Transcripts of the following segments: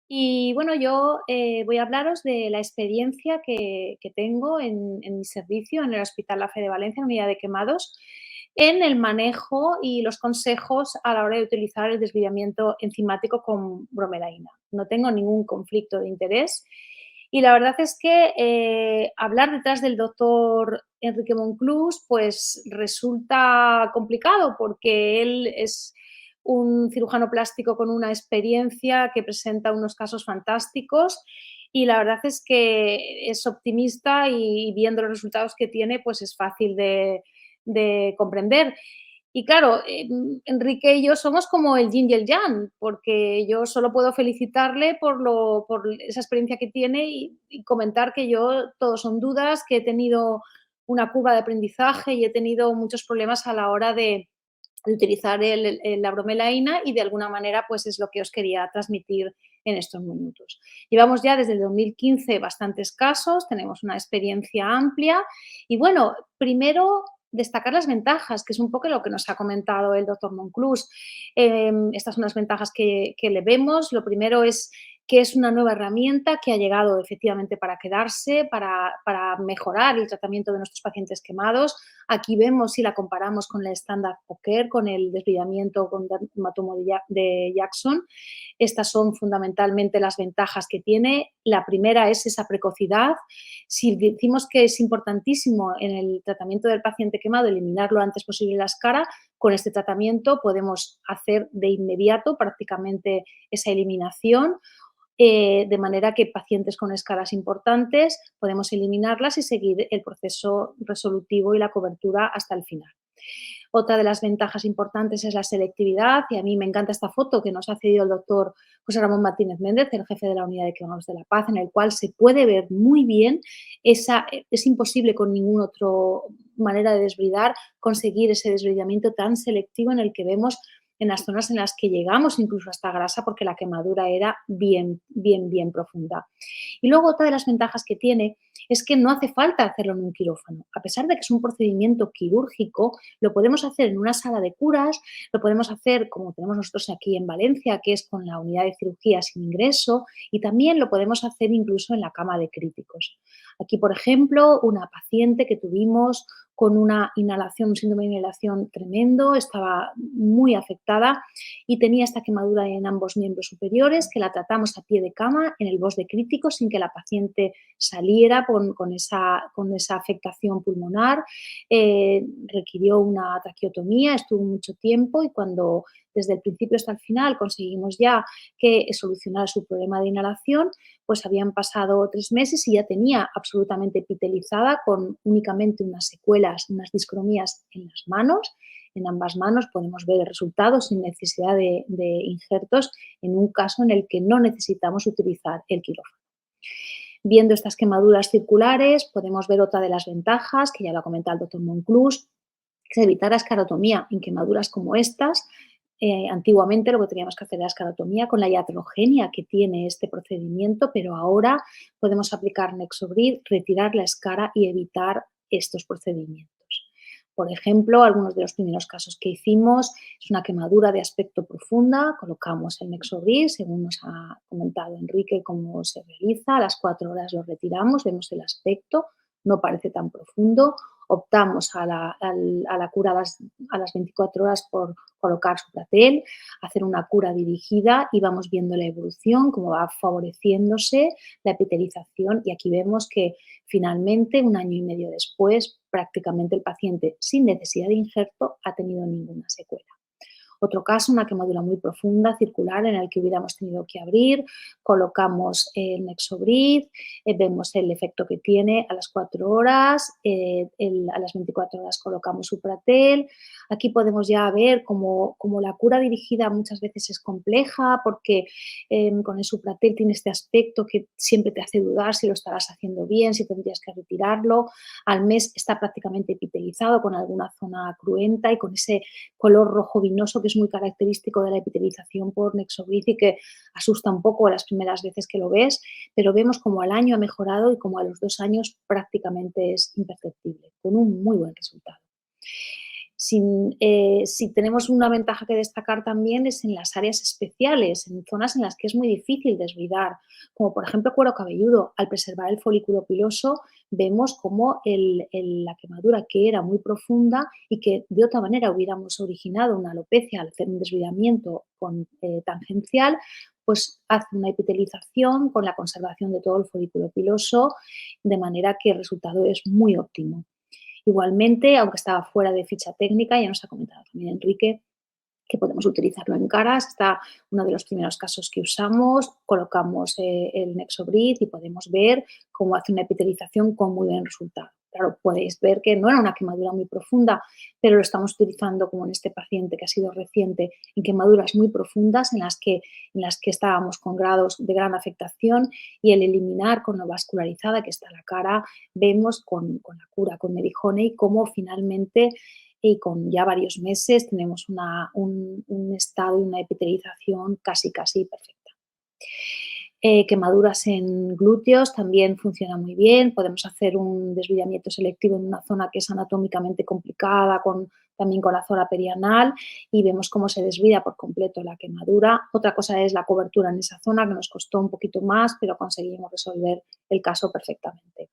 Y bueno, yo voy a hablaros de la experiencia que tengo en mi servicio en el Hospital La Fe de Valencia, en unidad de quemados, en el manejo y los consejos a la hora de utilizar el desviamiento enzimático con bromelaína. No tengo ningún conflicto de interés y la verdad es que hablar detrás del doctor Enrique Monclús pues resulta complicado porque él es un cirujano plástico con una experiencia que presenta unos casos fantásticos y la verdad es que es optimista y viendo los resultados que tiene, pues es fácil de comprender. Y claro, Enrique y yo somos como el yin y el yang, porque yo solo puedo felicitarle por esa experiencia que tiene y comentar que yo todo son dudas, que he tenido una curva de aprendizaje y he tenido muchos problemas a la hora de utilizar la bromelaína y de alguna manera pues es lo que os quería transmitir en estos minutos. Llevamos ya desde el 2015 bastantes casos, tenemos una experiencia amplia y bueno, primero destacar las ventajas, que es un poco lo que nos ha comentado el doctor Monclús. Estas son las ventajas que le vemos. Lo primero es que es una nueva herramienta que ha llegado efectivamente para quedarse, para mejorar el tratamiento de nuestros pacientes quemados. Aquí vemos, si la comparamos con el estándar POCARE, con el desviamiento con dermatomo de Jackson, estas son fundamentalmente las ventajas que tiene. La primera es esa precocidad. Si decimos que es importantísimo en el tratamiento del paciente quemado eliminar lo antes posible la escara, con este tratamiento podemos hacer de inmediato prácticamente esa eliminación. De manera que pacientes con escalas importantes podemos eliminarlas y seguir el proceso resolutivo y la cobertura hasta el final. Otra de las ventajas importantes es la selectividad y a mí me encanta esta foto que nos ha cedido el doctor José Ramón Martínez Méndez, el jefe de la unidad de quemados de La Paz, en el cual se puede ver muy bien es imposible con ninguna otra manera de desbridar conseguir ese desbridamiento tan selectivo en el que vemos en las zonas en las que llegamos incluso hasta grasa porque la quemadura era bien profunda. Y luego otra de las ventajas que tiene es que no hace falta hacerlo en un quirófano. A pesar de que es un procedimiento quirúrgico, lo podemos hacer en una sala de curas, lo podemos hacer como tenemos nosotros aquí en Valencia, que es con la unidad de cirugía sin ingreso, y también lo podemos hacer incluso en la cama de críticos. Aquí, por ejemplo, una paciente que tuvimos con una inhalación, un síndrome de inhalación tremendo, estaba muy afectada y tenía esta quemadura en ambos miembros superiores, que la tratamos a pie de cama en el BOS de crítico sin que la paciente saliera con esa afectación pulmonar. Requirió una traqueotomía, estuvo mucho tiempo y cuando desde el principio hasta el final conseguimos ya que solucionara su problema de inhalación, pues habían pasado 3 meses y ya tenía absolutamente epitelizada con únicamente unas secuelas, unas discromías en las manos. En ambas manos podemos ver el resultado sin necesidad de injertos en un caso en el que no necesitamos utilizar el quirófano. Viendo estas quemaduras circulares, podemos ver otra de las ventajas, que ya lo ha comentado el doctor Monclús, que es evitar la escarotomía en quemaduras como estas. Antiguamente lo que teníamos que hacer era escarotomía con la iatrogenia que tiene este procedimiento, pero ahora podemos aplicar Nexobrid, retirar la escara y evitar estos procedimientos. Por ejemplo, algunos de los primeros casos que hicimos es una quemadura de aspecto profunda, colocamos el Nexobrid, según nos ha comentado Enrique cómo se realiza, a las 4 horas lo retiramos, vemos el aspecto, no parece tan profundo, optamos a la cura a las 24 horas por colocar Supratel, hacer una cura dirigida y vamos viendo la evolución, cómo va favoreciéndose la epitelización y aquí vemos que finalmente, un año y medio después, prácticamente el paciente sin necesidad de injerto ha tenido ninguna secuela. Otro caso, una quemadura muy profunda, circular, en el que hubiéramos tenido que abrir, colocamos el Nexobrid, vemos el efecto que tiene a las 4 horas, a las 24 horas colocamos Supratel. Aquí podemos ya ver cómo la cura dirigida muchas veces es compleja porque con el Supratel tiene este aspecto que siempre te hace dudar si lo estarás haciendo bien, si tendrías que retirarlo. Al mes está prácticamente epitelizado con alguna zona cruenta y con ese color rojo vinoso que es muy característico de la epitelización por Nexobrid y que asusta un poco las primeras veces que lo ves, pero vemos como al año ha mejorado y como a los 2 años prácticamente es imperceptible, con un muy buen resultado. Si tenemos una ventaja que destacar también es en las áreas especiales, en zonas en las que es muy difícil desbridar, como por ejemplo cuero cabelludo. Al preservar el folículo piloso, vemos cómo la quemadura, que era muy profunda y que de otra manera hubiéramos originado una alopecia al hacer un desbridamiento tangencial, pues hace una epitelización con la conservación de todo el folículo piloso, de manera que el resultado es muy óptimo. Igualmente, aunque estaba fuera de ficha técnica, ya nos ha comentado también Enrique que podemos utilizarlo en caras. Está uno de los primeros casos que usamos, colocamos el Nexobrid y podemos ver cómo hace una epitelización con muy buen resultado. Claro, podéis ver que no era una quemadura muy profunda, pero lo estamos utilizando como en este paciente que ha sido reciente, en quemaduras muy profundas en las que estábamos con grados de gran afectación, y el eliminar con lo vascularizada que está la cara, vemos con la cura, con Medihoney, cómo finalmente y con ya varios meses tenemos un estado y una epitelización casi perfecta. Quemaduras en glúteos también funciona muy bien. Podemos hacer un desviamiento selectivo en una zona que es anatómicamente complicada, también con la zona perianal, y vemos cómo se desvida por completo la quemadura. Otra cosa es la cobertura en esa zona, que nos costó un poquito más, pero conseguimos resolver el caso perfectamente.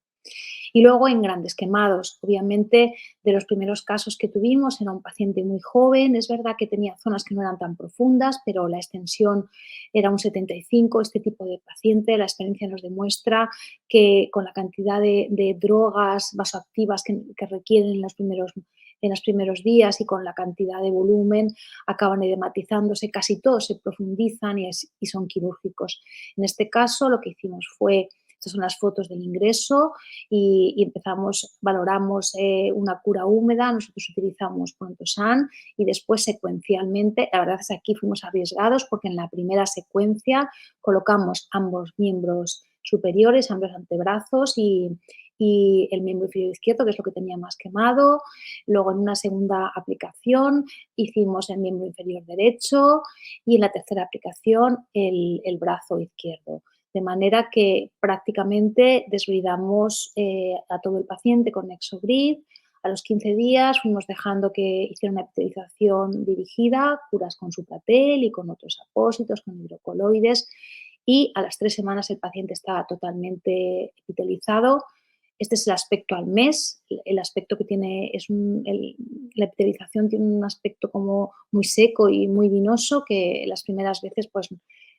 Y luego en grandes quemados, obviamente de los primeros casos que tuvimos era un paciente muy joven, es verdad que tenía zonas que no eran tan profundas, pero la extensión era un 75, este tipo de paciente, la experiencia nos demuestra que con la cantidad de drogas vasoactivas que requieren en los primeros días y con la cantidad de volumen acaban edematizándose, casi todos se profundizan y son quirúrgicos. En este caso lo que hicimos fue, estas son las fotos del ingreso, y valoramos una cura húmeda, nosotros utilizamos Prontosan y después secuencialmente, la verdad es que aquí fuimos arriesgados porque en la primera secuencia colocamos ambos miembros superiores, ambos antebrazos y el miembro inferior izquierdo, que es lo que tenía más quemado. Luego en una segunda aplicación hicimos el miembro inferior derecho y en la tercera aplicación el brazo izquierdo. De manera que prácticamente desbridamos a todo el paciente con Nexobrid. A los 15 días fuimos dejando que hiciera una epitelización dirigida, curas con Supratel y con otros apósitos, con hidrocoloides, y a las 3 semanas el paciente estaba totalmente epitelizado. Este es el aspecto al mes. El aspecto que tiene la epitelización tiene un aspecto como muy seco y muy vinoso, que las primeras veces pues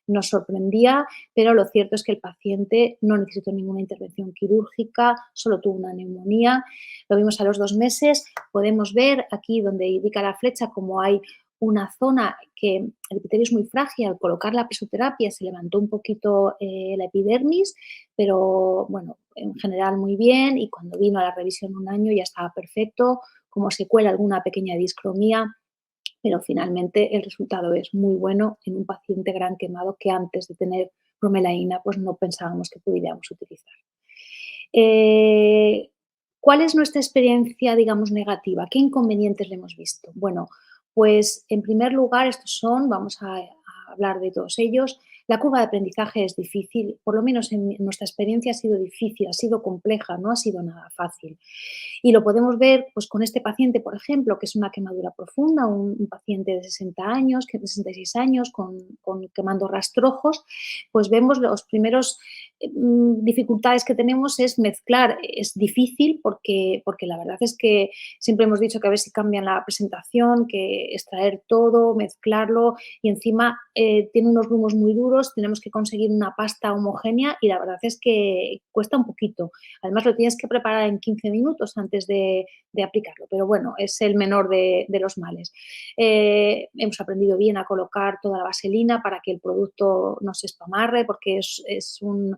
nos sorprendía, pero lo cierto es que el paciente no necesitó ninguna intervención quirúrgica, solo tuvo una neumonía. Lo vimos a los 2 meses. Podemos ver aquí donde indica la flecha como hay una zona que el epitelio es muy frágil. Al colocar la presoterapia se levantó un poquito la epidermis, pero bueno, en general muy bien, y cuando vino a la revisión 1 año ya estaba perfecto, como secuela alguna pequeña discromía, pero finalmente el resultado es muy bueno en un paciente gran quemado que antes de tener bromelaína pues no pensábamos que pudiéramos utilizar. Eh, ¿Cuál es nuestra experiencia, digamos, negativa? ¿Qué inconvenientes le hemos visto? Bueno, pues en primer lugar, vamos a hablar de todos ellos. La curva de aprendizaje es difícil, por lo menos en nuestra experiencia ha sido difícil, ha sido compleja, no ha sido nada fácil. Y lo podemos ver pues, con este paciente, por ejemplo, que es una quemadura profunda, un paciente de 60 años, que de 66 años, con quemando rastrojos, pues vemos los primeros dificultades que tenemos es mezclar. Es difícil porque la verdad es que siempre hemos dicho que a ver si cambian la presentación, que extraer todo, mezclarlo, y encima tiene unos grumos muy duros, tenemos que conseguir una pasta homogénea y la verdad es que cuesta un poquito. Además lo tienes que preparar en 15 minutos antes de aplicarlo, pero bueno, es el menor de los males. Hemos aprendido bien a colocar toda la vaselina para que el producto no se espamarre, porque es un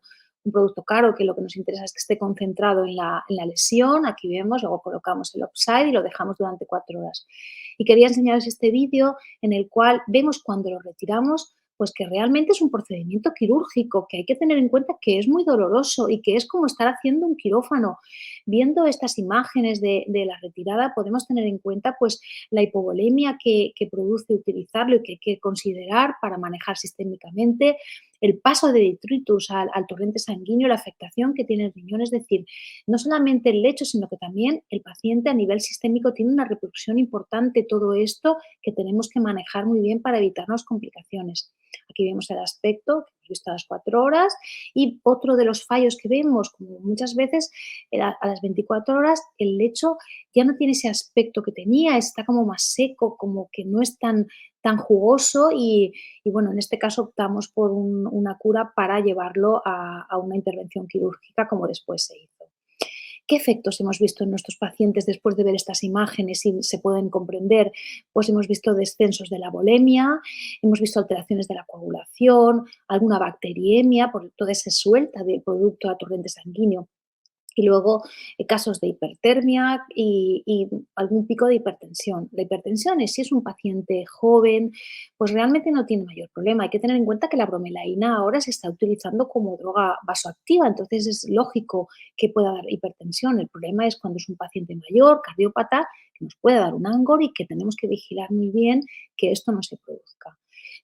producto caro que lo que nos interesa es que esté concentrado en la lesión. Aquí vemos, luego colocamos el Opside y lo dejamos durante 4 horas. Y quería enseñaros este vídeo en el cual vemos cuando lo retiramos, pues que realmente es un procedimiento quirúrgico, que hay que tener en cuenta que es muy doloroso y que es como estar haciendo un quirófano. Viendo estas imágenes de la retirada podemos tener en cuenta pues la hipovolemia que produce utilizarlo y que hay que considerar para manejar sistémicamente, el paso de detritus al torrente sanguíneo, la afectación que tiene el riñón. Es decir, no solamente el lecho, sino que también el paciente a nivel sistémico tiene una repercusión importante todo esto que tenemos que manejar muy bien para evitarnos complicaciones. Aquí vemos el aspecto que hemos visto a las 4 horas y otro de los fallos que vemos, como muchas veces, a las 24 horas el lecho ya no tiene ese aspecto que tenía, está como más seco, como que no es tan jugoso y bueno, en este caso optamos por una cura para llevarlo a una intervención quirúrgica como después se hizo. ¿Qué efectos hemos visto en nuestros pacientes después de ver estas imágenes y se pueden comprender? Pues hemos visto descensos de la volemia, hemos visto alteraciones de la coagulación, alguna bacteriemia, por toda esa suelta de producto a torrente sanguíneo. Y luego casos de hipertermia y algún pico de hipertensión. La hipertensión, si es un paciente joven, pues realmente no tiene mayor problema. Hay que tener en cuenta que la bromelaína ahora se está utilizando como droga vasoactiva, entonces es lógico que pueda dar hipertensión. El problema es cuando es un paciente mayor, cardiópata, que nos puede dar un Angor y que tenemos que vigilar muy bien que esto no se produzca.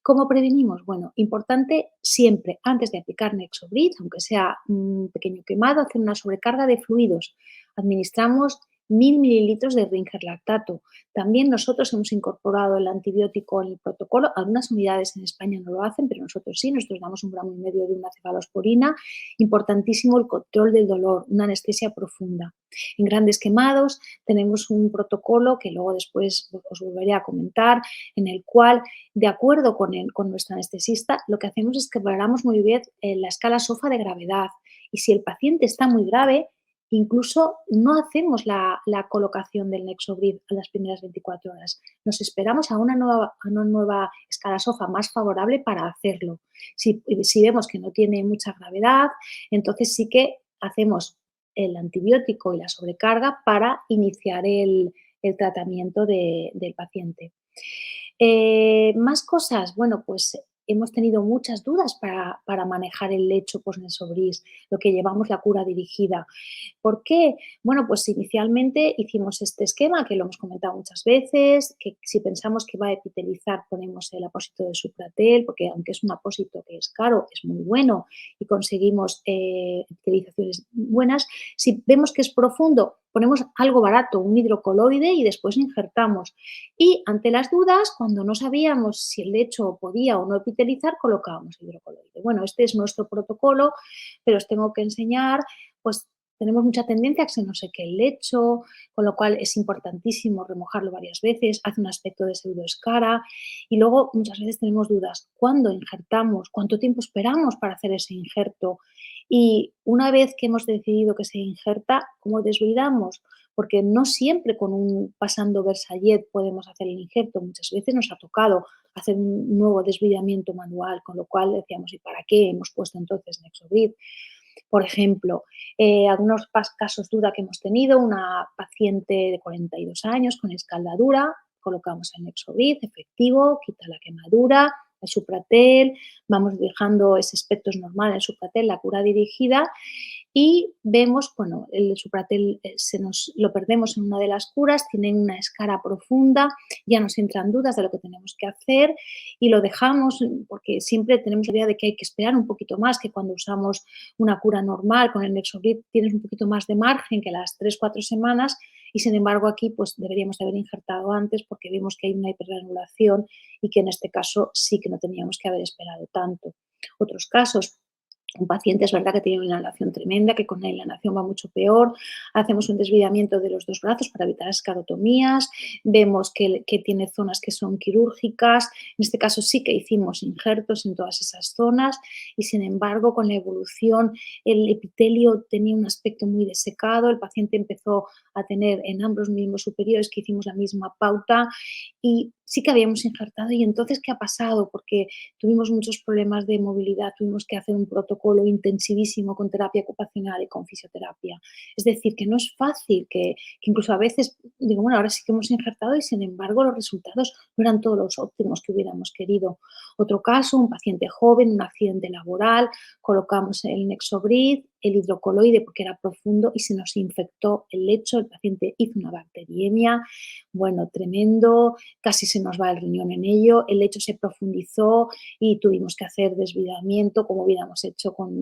¿Cómo prevenimos? Bueno, importante siempre, antes de aplicar Nexobrid, aunque sea un pequeño quemado, hacer una sobrecarga de fluidos. Administramos 1000 mililitros de Ringer lactato. También nosotros hemos incorporado el antibiótico en el protocolo. Algunas unidades en España no lo hacen, pero nosotros sí. Nosotros damos 1,5 gramos de una cefalosporina. Importantísimo el control del dolor, una anestesia profunda. En grandes quemados tenemos un protocolo que luego después os volveré a comentar, en el cual de acuerdo con nuestro anestesista, lo que hacemos es que valoramos muy bien la escala SOFA de gravedad y si el paciente está muy grave, incluso no hacemos la colocación del Nexobrid a las primeras 24 horas. Nos esperamos a una nueva escala SOFA más favorable para hacerlo. Si vemos que no tiene mucha gravedad, entonces sí que hacemos el antibiótico y la sobrecarga para iniciar el tratamiento del paciente. Más cosas, bueno, pues hemos tenido muchas dudas para manejar el lecho post-Nesobris, lo que llevamos la cura dirigida. ¿Por qué? Bueno, pues inicialmente hicimos este esquema que lo hemos comentado muchas veces, que si pensamos que va a epitelizar ponemos el apósito de Supratel, porque aunque es un apósito que es caro, es muy bueno y conseguimos epitelizaciones buenas. Si vemos que es profundo, ponemos algo barato, un hidrocoloide y después injertamos. Y ante las dudas, cuando no sabíamos si el lecho podía o no epitelizar, colocábamos hidrocoloide. Bueno, este es nuestro protocolo, pero os tengo que enseñar, pues tenemos mucha tendencia a que se nos seque el lecho, con lo cual es importantísimo remojarlo varias veces, hace un aspecto de pseudoescara y luego muchas veces tenemos dudas, ¿cuándo injertamos? ¿Cuánto tiempo esperamos para hacer ese injerto? Y una vez que hemos decidido que se injerta, ¿cómo desbridamos? Porque no siempre con un pasando Versallet podemos hacer el injerto, muchas veces nos ha tocado hacer un nuevo desbridamiento manual, con lo cual decíamos, ¿y para qué hemos puesto entonces Nexobrid? Por ejemplo, algunos casos duda que hemos tenido, una paciente de 42 años con escaldadura, colocamos el Nexobrid efectivo, quita la quemadura, el Supratel, vamos dejando ese aspecto normal, el Supratel, la cura dirigida y vemos, bueno, el Supratel lo perdemos en una de las curas, tiene una escara profunda, ya nos entran dudas de lo que tenemos que hacer y lo dejamos porque siempre tenemos la idea de que hay que esperar un poquito más que cuando usamos una cura normal con el Nexobrid tienes un poquito más de margen que las 3-4 semanas y sin embargo aquí pues deberíamos de haber injertado antes porque vemos que hay una hipergranulación y que en este caso sí que no teníamos que haber esperado tanto. Otros casos, un paciente es verdad que tiene una inhalación tremenda, que con la inhalación va mucho peor. Hacemos un desviamiento de los dos brazos para evitar escarotomías. Vemos que tiene zonas que son quirúrgicas. En este caso sí que hicimos injertos en todas esas zonas y sin embargo con la evolución el epitelio tenía un aspecto muy desecado. El paciente empezó a tener en ambos miembros superiores que hicimos la misma pauta y sí que habíamos injertado y entonces ¿qué ha pasado? Porque tuvimos muchos problemas de movilidad, tuvimos que hacer un protocolo intensivísimo con terapia ocupacional y con fisioterapia. Es decir, que no es fácil, que incluso a veces digo, bueno, ahora sí que hemos injertado y sin embargo los resultados no eran todos los óptimos que hubiéramos querido. Otro caso, un paciente joven, un accidente laboral, colocamos el Nexobrid, el hidrocoloide porque era profundo y se nos infectó el lecho, el paciente hizo una bacteriemia, bueno, tremendo, casi se nos va el riñón en ello, el lecho se profundizó y tuvimos que hacer desvidamiento como hubiéramos hecho con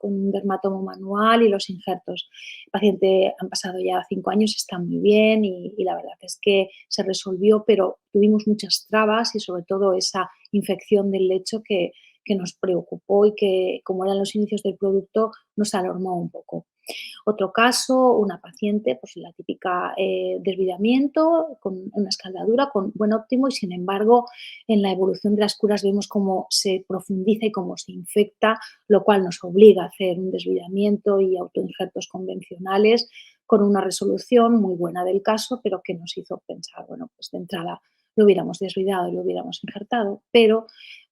un dermatomo manual y los injertos. El paciente han pasado ya 5 años, está muy bien y la verdad es que se resolvió, pero tuvimos muchas trabas y sobre todo esa infección del lecho que nos preocupó y que, como eran los inicios del producto, nos alarmó un poco. Otro caso, una paciente, pues la típica desvidamiento con una escaldadura, con buen óptimo y sin embargo en la evolución de las curas vemos cómo se profundiza y cómo se infecta, lo cual nos obliga a hacer un desvidamiento y autoinjertos convencionales con una resolución muy buena del caso, pero que nos hizo pensar, bueno, pues de entrada lo hubiéramos desvidado y lo hubiéramos injertado, pero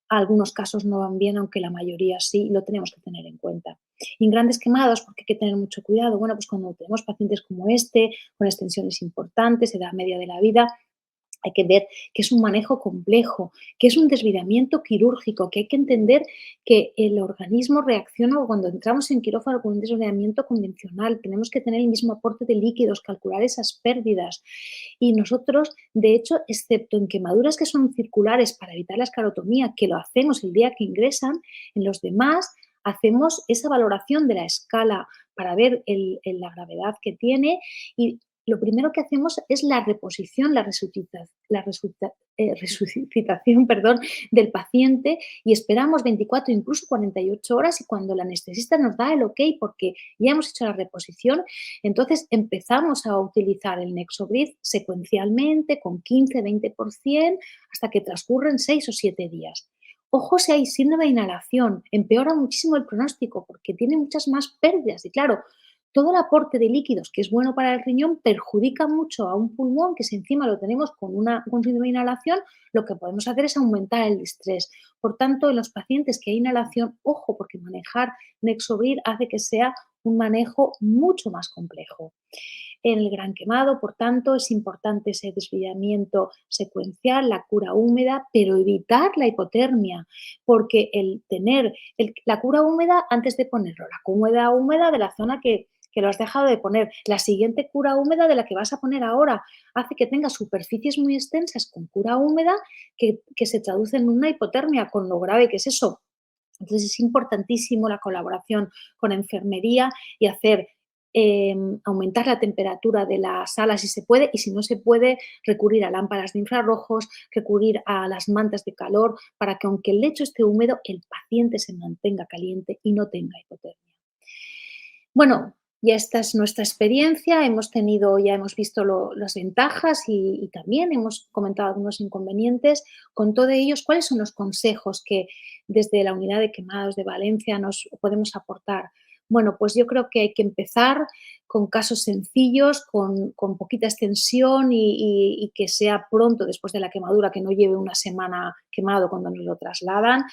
algunos casos no van bien, aunque la mayoría sí, y lo tenemos que tener en cuenta. Y en grandes quemados, porque hay que tener mucho cuidado, bueno, pues cuando tenemos pacientes como este, con extensiones importantes, edad media de la vida, hay que ver que es un manejo complejo, que es un desvidamiento quirúrgico, que hay que entender que el organismo reacciona cuando entramos en quirófano con un desvidamiento convencional. Tenemos que tener el mismo aporte de líquidos, calcular esas pérdidas. Y nosotros, de hecho, excepto en quemaduras que son circulares para evitar la esclerotomía, que lo hacemos el día que ingresan, en los demás hacemos esa valoración de la escala para ver la gravedad que tiene y lo primero que hacemos es la reposición, resucitación perdón, del paciente y esperamos 24, incluso 48 horas y cuando el anestesista nos da el ok porque ya hemos hecho la reposición, entonces empezamos a utilizar el Nexobrid secuencialmente con 15-20% hasta que transcurren 6 o 7 días. Ojo si hay síndrome de inhalación, empeora muchísimo el pronóstico porque tiene muchas más pérdidas y claro, todo el aporte de líquidos que es bueno para el riñón perjudica mucho a un pulmón que si encima lo tenemos con síndrome de inhalación, lo que podemos hacer es aumentar el estrés. Por tanto, en los pacientes que hay inhalación, ojo, porque manejar Nexobrid hace que sea un manejo mucho más complejo. En el gran quemado, por tanto, es importante ese desviamiento secuencial, la cura húmeda, pero evitar la hipotermia, porque el tener la cura húmeda antes de ponerlo, la cura húmeda de la zona que lo has dejado de poner. La siguiente cura húmeda de la que vas a poner ahora hace que tengas superficies muy extensas con cura húmeda que se traduce en una hipotermia, con lo grave que es eso. Entonces es importantísimo la colaboración con enfermería y hacer aumentar la temperatura de la sala si se puede y si no se puede recurrir a lámparas de infrarrojos, recurrir a las mantas de calor para que aunque el lecho esté húmedo, el paciente se mantenga caliente y no tenga hipotermia. Bueno, ya esta es nuestra experiencia, ya hemos visto las ventajas y también hemos comentado algunos inconvenientes. Con todo ellos, ¿cuáles son los consejos que desde la unidad de quemados de Valencia nos podemos aportar? Bueno, pues yo creo que hay que empezar con casos sencillos, con poquita extensión y que sea pronto después de la quemadura, que no lleve una semana quemado cuando nos lo trasladan.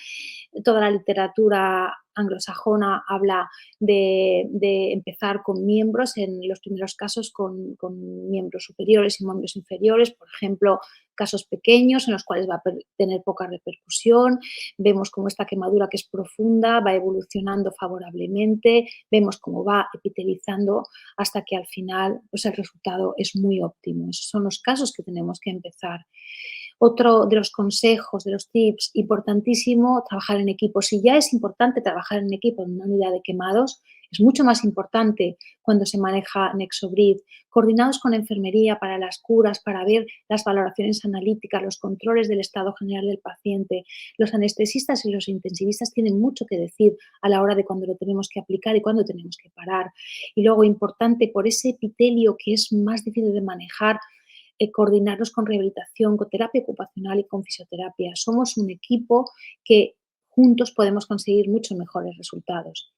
Toda la literatura anglosajona habla de empezar con miembros, en los primeros casos con miembros superiores y miembros inferiores, por ejemplo, casos pequeños en los cuales va a tener poca repercusión, vemos cómo esta quemadura que es profunda va evolucionando favorablemente, vemos cómo va epitelizando hasta que al final pues el resultado es muy óptimo. Esos son los casos que tenemos que empezar. Otro de los consejos, de los tips, importantísimo, trabajar en equipo. Si ya es importante trabajar en equipo en una unidad de quemados, es mucho más importante cuando se maneja Nexobrid, coordinados con enfermería para las curas, para ver las valoraciones analíticas, los controles del estado general del paciente. Los anestesistas y los intensivistas tienen mucho que decir a la hora de cuándo lo tenemos que aplicar y cuándo tenemos que parar. Y luego, importante, por ese epitelio que es más difícil de manejar, coordinarnos con rehabilitación, con terapia ocupacional y con fisioterapia. Somos un equipo que juntos podemos conseguir muchos mejores resultados.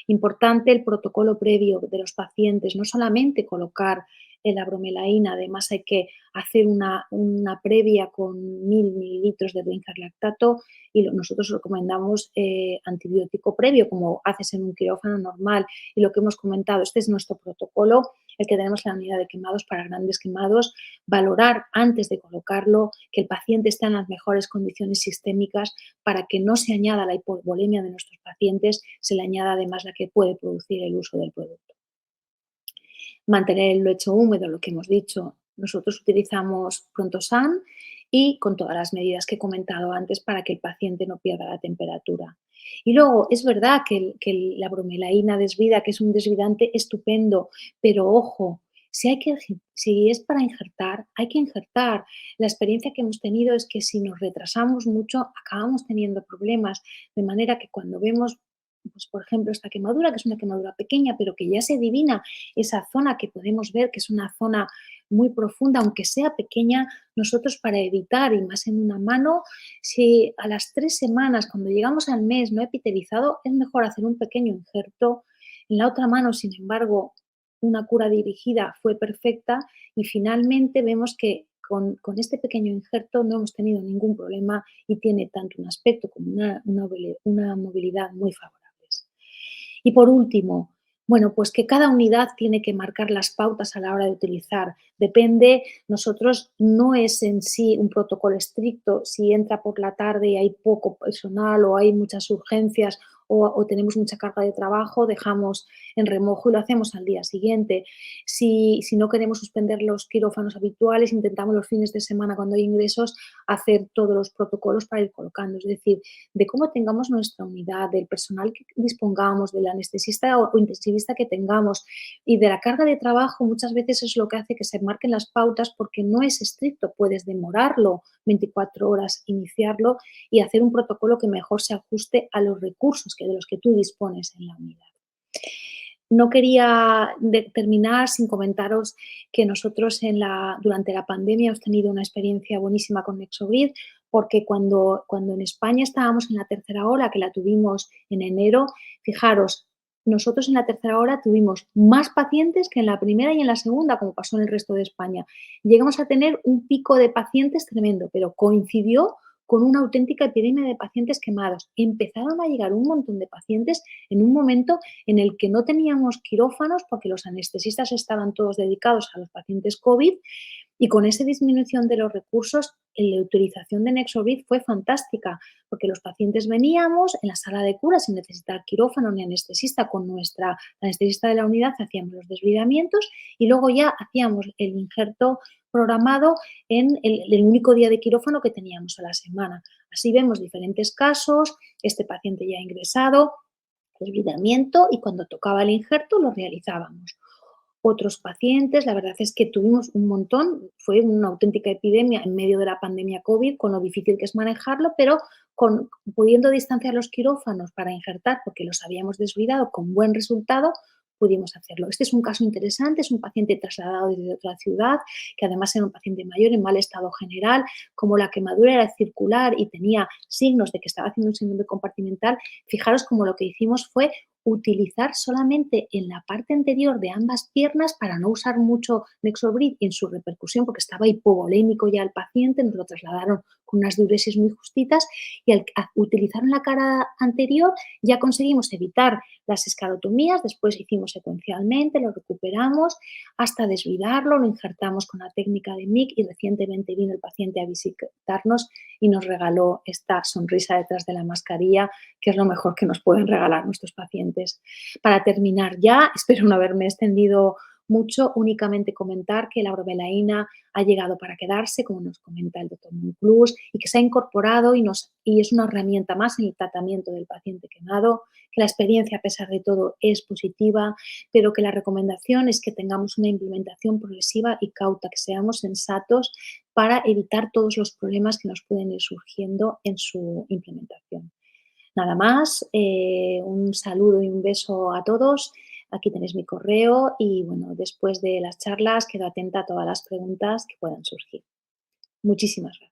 Importante el protocolo previo de los pacientes, no solamente colocar la bromelaína, además hay que hacer una previa con 1000 mililitros de lactato y nosotros recomendamos antibiótico previo, como haces en un quirófano normal. Y lo que hemos comentado, este es nuestro protocolo, el que tenemos en la unidad de quemados para grandes quemados, valorar antes de colocarlo que el paciente está en las mejores condiciones sistémicas para que no se añada la hipovolemia de nuestros pacientes, se le añada además la que puede producir el uso del producto. Mantener el lecho húmedo, lo que hemos dicho. Nosotros utilizamos Prontosan y con todas las medidas que he comentado antes para que el paciente no pierda la temperatura. Y luego, es verdad que la bromelaína desvida, que es un desvidante estupendo, pero ojo, si es para injertar, hay que injertar. La experiencia que hemos tenido es que si nos retrasamos mucho, acabamos teniendo problemas, de manera que cuando vemos, pues, por ejemplo, esta quemadura, que es una quemadura pequeña, pero que ya se adivina esa zona que podemos ver que es una zona muy profunda, aunque sea pequeña, nosotros para evitar, y más en una mano, si a las 3 semanas, cuando llegamos al mes, no he epitelizado, es mejor hacer un pequeño injerto. En la otra mano, sin embargo, una cura dirigida fue perfecta y finalmente vemos que con este pequeño injerto no hemos tenido ningún problema y tiene tanto un aspecto como una movilidad muy favorables. Y por último, bueno, pues que cada unidad tiene que marcar las pautas a la hora de utilizar. Depende, nosotros no es en sí un protocolo estricto, si entra por la tarde y hay poco personal o hay muchas urgencias o tenemos mucha carga de trabajo, dejamos en remojo y lo hacemos al día siguiente. Si no queremos suspender los quirófanos habituales, intentamos los fines de semana cuando hay ingresos hacer todos los protocolos para ir colocando. Es decir, de cómo tengamos nuestra unidad, del personal que dispongamos, del anestesista o intensivista que tengamos y de la carga de trabajo, muchas veces es lo que hace que se marquen las pautas porque no es estricto, puedes demorarlo 24 horas, iniciarlo y hacer un protocolo que mejor se ajuste a los recursos de los que tú dispones en la unidad. No quería terminar sin comentaros que nosotros durante la pandemia hemos tenido una experiencia buenísima con Nexobrid, porque cuando en España estábamos en la tercera ola, que la tuvimos en enero, fijaros, nosotros en la tercera ola tuvimos más pacientes que en la primera y en la segunda, como pasó en el resto de España. Llegamos a tener un pico de pacientes tremendo, pero coincidió con una auténtica epidemia de pacientes quemados. Empezaron a llegar un montón de pacientes en un momento en el que no teníamos quirófanos porque los anestesistas estaban todos dedicados a los pacientes COVID y con esa disminución de los recursos, la utilización de Nexobrid fue fantástica porque los pacientes veníamos en la sala de cura sin necesitar quirófano ni anestesista, con nuestra anestesista de la unidad hacíamos los desbridamientos y luego ya hacíamos el injerto programado en el único día de quirófano que teníamos a la semana. Así vemos diferentes casos, este paciente ya ingresado, desbridamiento y cuando tocaba el injerto lo realizábamos. Otros pacientes, la verdad es que tuvimos un montón, fue una auténtica epidemia en medio de la pandemia COVID, con lo difícil que es manejarlo, pero pudiendo distanciar los quirófanos para injertar, porque los habíamos desbridado con buen resultado, pudimos hacerlo. Este es un caso interesante, es un paciente trasladado desde otra ciudad, que además era un paciente mayor en mal estado general, como la quemadura era circular y tenía signos de que estaba haciendo un síndrome compartimental, fijaros como lo que hicimos fue utilizar solamente en la parte anterior de ambas piernas para no usar mucho Nexobrid en su repercusión porque estaba hipovolémico ya el paciente, nos lo trasladaron con unas diuresis muy justitas y al utilizar en la cara anterior ya conseguimos evitar las esclerotomías, después hicimos secuencialmente, lo recuperamos hasta desvidarlo, lo injertamos con la técnica de MIC y recientemente vino el paciente a visitarnos y nos regaló esta sonrisa detrás de la mascarilla, que es lo mejor que nos pueden regalar nuestros pacientes. Para terminar ya, espero no haberme extendido mucho, únicamente comentar que la bromelaína ha llegado para quedarse, como nos comenta el doctor Monclús, y que se ha incorporado y es una herramienta más en el tratamiento del paciente quemado, que la experiencia, a pesar de todo, es positiva, pero que la recomendación es que tengamos una implementación progresiva y cauta, que seamos sensatos para evitar todos los problemas que nos pueden ir surgiendo en su implementación. Nada más, un saludo y un beso a todos. Aquí tenéis mi correo y bueno, después de las charlas quedo atenta a todas las preguntas que puedan surgir. Muchísimas gracias.